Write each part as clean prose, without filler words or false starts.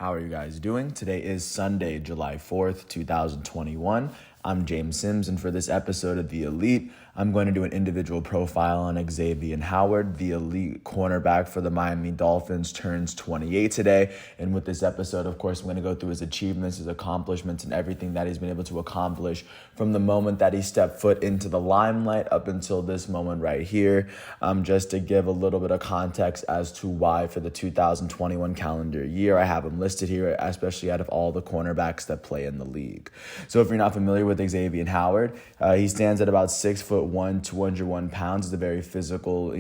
How are you guys doing? Today is Sunday, July 4th, 2021. I'm James Sims, and for this episode of The Elite, I'm going to do an individual profile on Xavien Howard. The elite cornerback for the Miami Dolphins turns 28 today. And with this episode, of course, I'm going to go through his achievements, his accomplishments, and everything that he's been able to accomplish from the moment that he stepped foot into the limelight up until this moment right here. Just to give a little bit of context as to why for the 2021 calendar year, I have him listed here, especially out of all the cornerbacks that play in the league. So if you're not familiar with Xavien Howard, he stands at about 6'1", 201 pounds. He's a very physical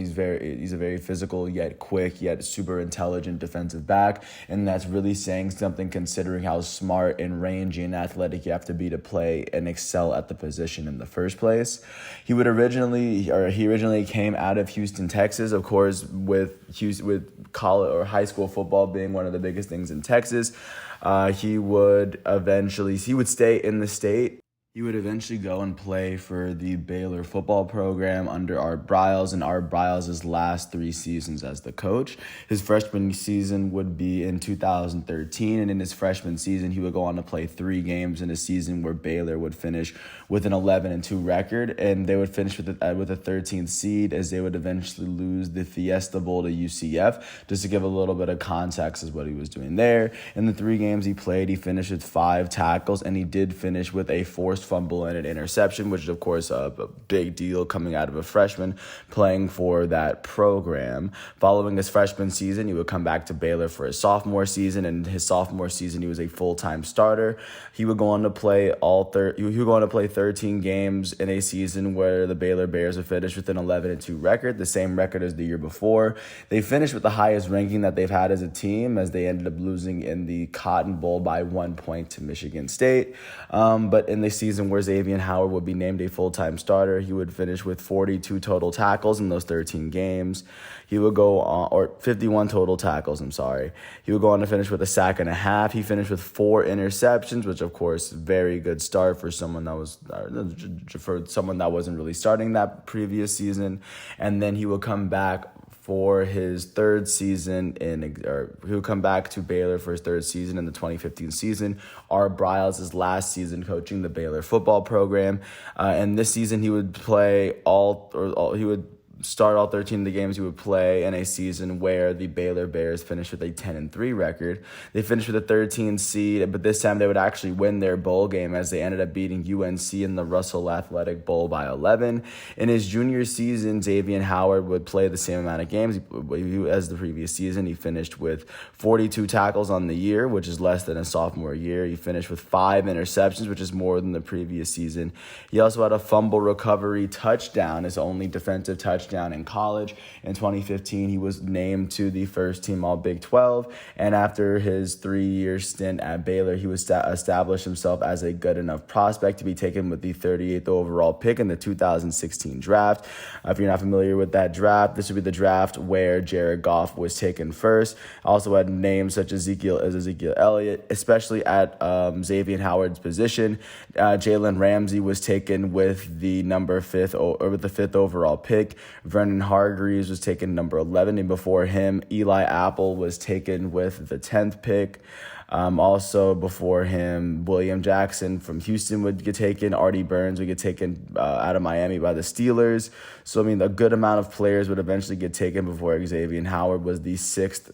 yet quick yet super intelligent defensive back, and that's really saying something considering how smart and rangy and athletic you have to be to play and excel at the position in the first place. He originally came out of Houston, Texas, of course, with college or high school football being one of the biggest things in Texas. He would stay in the state. He would eventually go and play for the Baylor football program under Art Briles, and Art Briles' last 3 seasons as the coach. His freshman season would be in 2013, and in his freshman season, he would go on to play 3 games in a season where Baylor would finish with an 11-2 record, and they would finish with a 13th seed as they would eventually lose the Fiesta Bowl to UCF. Just to give a little bit of context as what he was doing there. In the 3 games he played, he finished with 5 tackles, and he did finish with a forced fumble and an interception, which is, of course, a big deal coming out of a freshman playing for that program. Following his freshman season, he would come back to Baylor for his sophomore season, and his sophomore season, he was a full-time starter. He would go on to play 13 games in a season where the Baylor Bears would finish with an 11-2 record, the same record as the year before. They finished with the highest ranking that they've had as a team, as they ended up losing in the Cotton Bowl by 1 point to Michigan State. But in the season where Xavien Howard would be named a full-time starter, he would finish with 42 total tackles in those 13 games. He would go on, or 51 total tackles, He would go on to finish with a sack and a half. He finished with 4 interceptions, which, of course, very good start for someone that wasn't really starting that previous season. And then he would come back for his third season he would come back to Baylor for his third season in the 2015 season. Art Briles' last season coaching the Baylor football program. And this season he would start all 13 of the games he would play in a season where the Baylor Bears finished with a 10-3 record. They finished with a 13 seed, but this time they would actually win their bowl game as they ended up beating UNC in the Russell Athletic Bowl by 11. In his junior season, Xavien Howard would play the same amount of games as the previous season. He finished with 42 tackles on the year, which is less than a sophomore year. He finished with 5 interceptions, which is more than the previous season. He also had a fumble recovery touchdown, his only defensive touchdown in college. In 2015, he was named to the first team All-Big 12, and after his 3-year stint at Baylor, he would establish himself as a good enough prospect to be taken with the 38th overall pick in the 2016 draft. If you're not familiar with that draft, this would be the draft where Jared Goff was taken first. Also had names such as Ezekiel Elliott, especially at Xavien Howard's position. Jalen Ramsey was taken with the with the 5th overall pick. Vernon Hargreaves was taken number 11, and before him, Eli Apple was taken with the 10th pick. Also before him, William Jackson from Houston would get taken. Artie Burns would get taken out of Miami by the Steelers. So, a good amount of players would eventually get taken before Xavien Howard was the 6th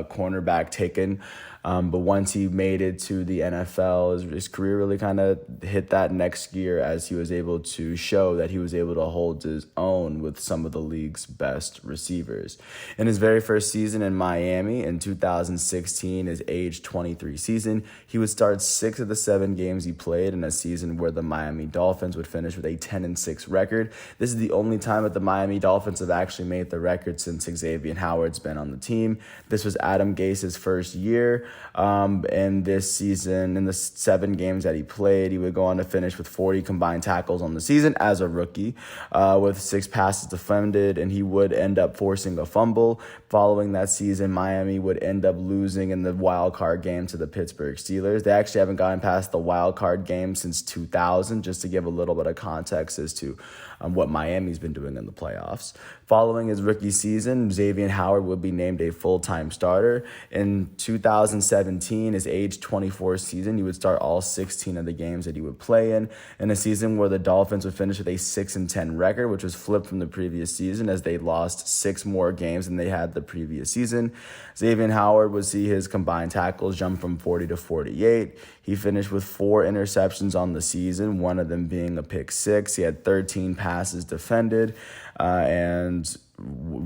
cornerback taken. But once he made it to the NFL, his career really kind of hit that next gear as he was able to show that he was able to hold his own with some of the league's best receivers. In his very first season in Miami in 2016, his age 23 season, he would start 6 of the 7 games he played in a season where the Miami Dolphins would finish with a 10-6 record. This is the only time that the Miami Dolphins have actually made the record since Xavien Howard's been on the team. This was Adam Gase's first year. And this season, in the 7 games that he played, he would go on to finish with 40 combined tackles on the season as a rookie, with 6 passes defended, and he would end up forcing a fumble. Following that season, Miami would end up losing in the wild card game to the Pittsburgh Steelers. They actually haven't gotten past the wild card game since 2000, just to give a little bit of context as to what Miami's been doing in the playoffs. Following his rookie season, Xavien Howard would be named a full-time starter. In 2016, 2017, his age 24 season, he would start all 16 of the games that he would play in a season where the Dolphins would finish with a 6-10 record, which was flipped from the previous season as they lost 6 more games than they had the previous season. Xavien Howard would see his combined tackles jump from 40 to 48. He finished with 4 interceptions on the season, one of them being a pick six. He had 13 passes defended, and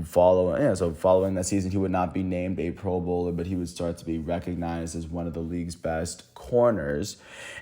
following that season, he would not be named a Pro Bowler, but he would start to be recognized as one of the league's best corners,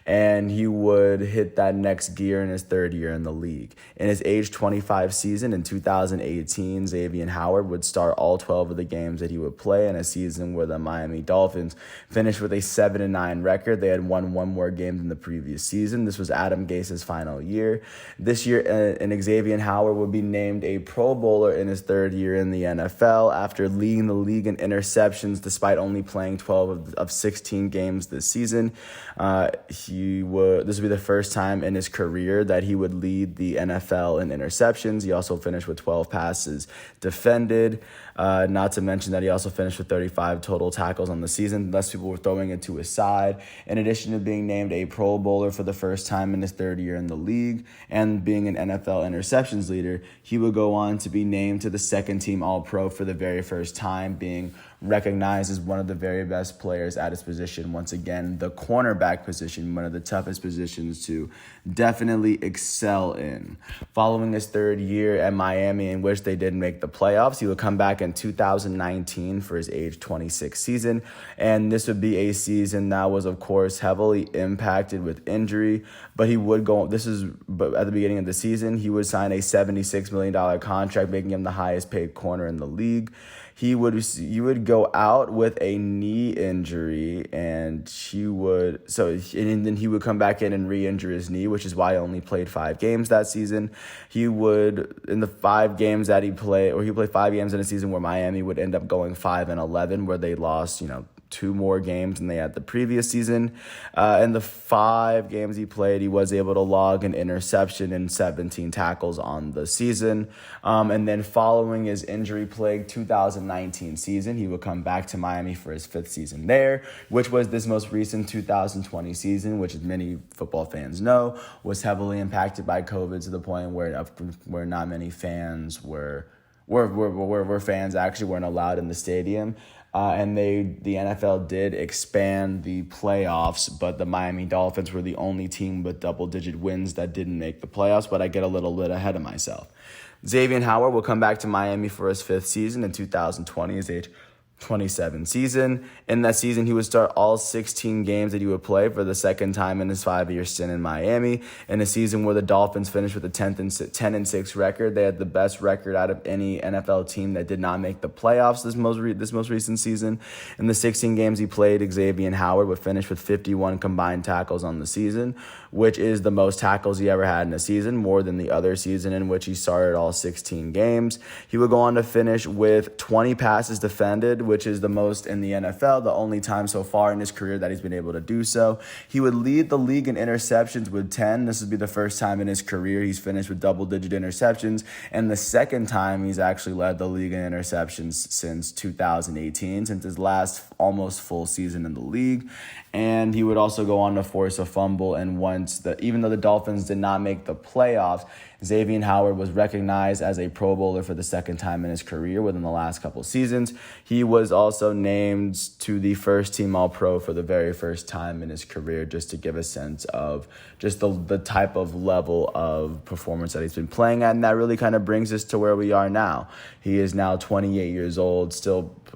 and he would hit that next gear in his third year in the league. In his age 25 season in 2018, Xavien Howard would start all 12 of the games that he would play in a season where the Miami Dolphins finished with a 7-9 record. They had won one more game than the previous season. This was Adam Gase's final year. This year, and Xavien Howard would be named a Pro Bowler in his third year in the NFL after leading the league in interceptions despite only playing 12 of 16 games this season. This would be the first time in his career that he would lead the NFL in interceptions. He also finished with 12 passes defended. Not to mention that he also finished with 35 total tackles on the season. Less people were throwing it to his side. In addition to being named a Pro Bowler for the first time in his third year in the league and being an NFL interceptions leader, he would go on to be named to the second-team All-Pro for the very first time, being recognized as one of the very best players at his position. Once again, the cornerback position, one of the toughest positions to definitely excel in. Following his third year at Miami, in which they didn't make the playoffs, he would come back in 2019 for his age 26 season, and this would be a season that was, of course, heavily impacted with injury, but he would go, but at the beginning of the season, he would sign a $76 million contract, making him the highest paid corner in the league. He would go out with a knee injury, and then he would come back in and re-injure his knee, which is why he only played 5 games that season. He would, in the 5 games that he played 5 games in a season where Miami would end up going 5-11, where they lost, 2 more games than they had the previous season. In the 5 games he played, he was able to log an interception and 17 tackles on the season. And then following his injury-plagued 2019 season, he would come back to Miami for his 5th season there, which was this most recent 2020 season, which, as many football fans know, was heavily impacted by COVID to the point where not many fans fans actually weren't allowed in the stadium. And the NFL did expand the playoffs, but the Miami Dolphins were the only team with double-digit wins that didn't make the playoffs, but I get a little bit ahead of myself. Xavien Howard will come back to Miami for his 5th season in 2020, his age 27 season. In that season, he would start all 16 games that he would play for the second time in his 5-year stint in Miami. In a season where the Dolphins finished with a 10-6 record, they had the best record out of any NFL team that did not make the playoffs this most recent season. In the 16 games he played, Xavien Howard would finish with 51 combined tackles on the season, which is the most tackles he ever had in a season, more than the other season in which he started all 16 games. He would go on to finish with 20 passes defended, which is the most in the NFL, the only time so far in his career that he's been able to do so. He would lead the league in interceptions with 10. This would be the first time in his career he's finished with double-digit interceptions, and the second time he's actually led the league in interceptions since 2018, since his last almost full season in the league. And he would also go on to force a fumble, and even though the Dolphins did not make the playoffs, Xavien Howard was recognized as a Pro Bowler for the second time in his career within the last couple seasons. He was also named to the first-team All-Pro for the very first time in his career, just to give a sense of just the type of level of performance that he's been playing at, and that really kind of brings us to where we are now. He is now 28 years old,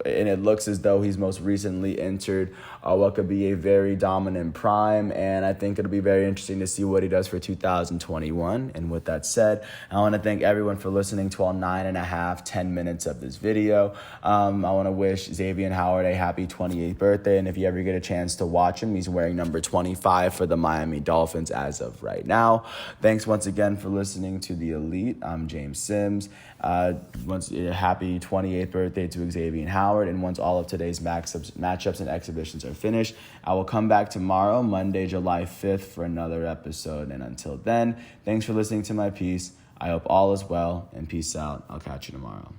and it looks as though he's most recently entered what could be a very dominant prime, and I think it'll be very interesting to see what he does for 2021. And with that said, I want to thank everyone for listening to all 10 minutes of this video. I want to wish Xavien Howard a happy 28th birthday, and if you ever get a chance to watch him, he's wearing number 25 for the Miami Dolphins as of right now. Thanks once again for listening to The Elite. I'm James Sims. Happy 28th birthday to Xavien Howard, and once all of today's matchups and exhibitions are finished, I will come back tomorrow, Monday, July 5th, for another episode. And until then, thanks for listening to my piece. I hope all is well, and peace out. I'll catch you tomorrow.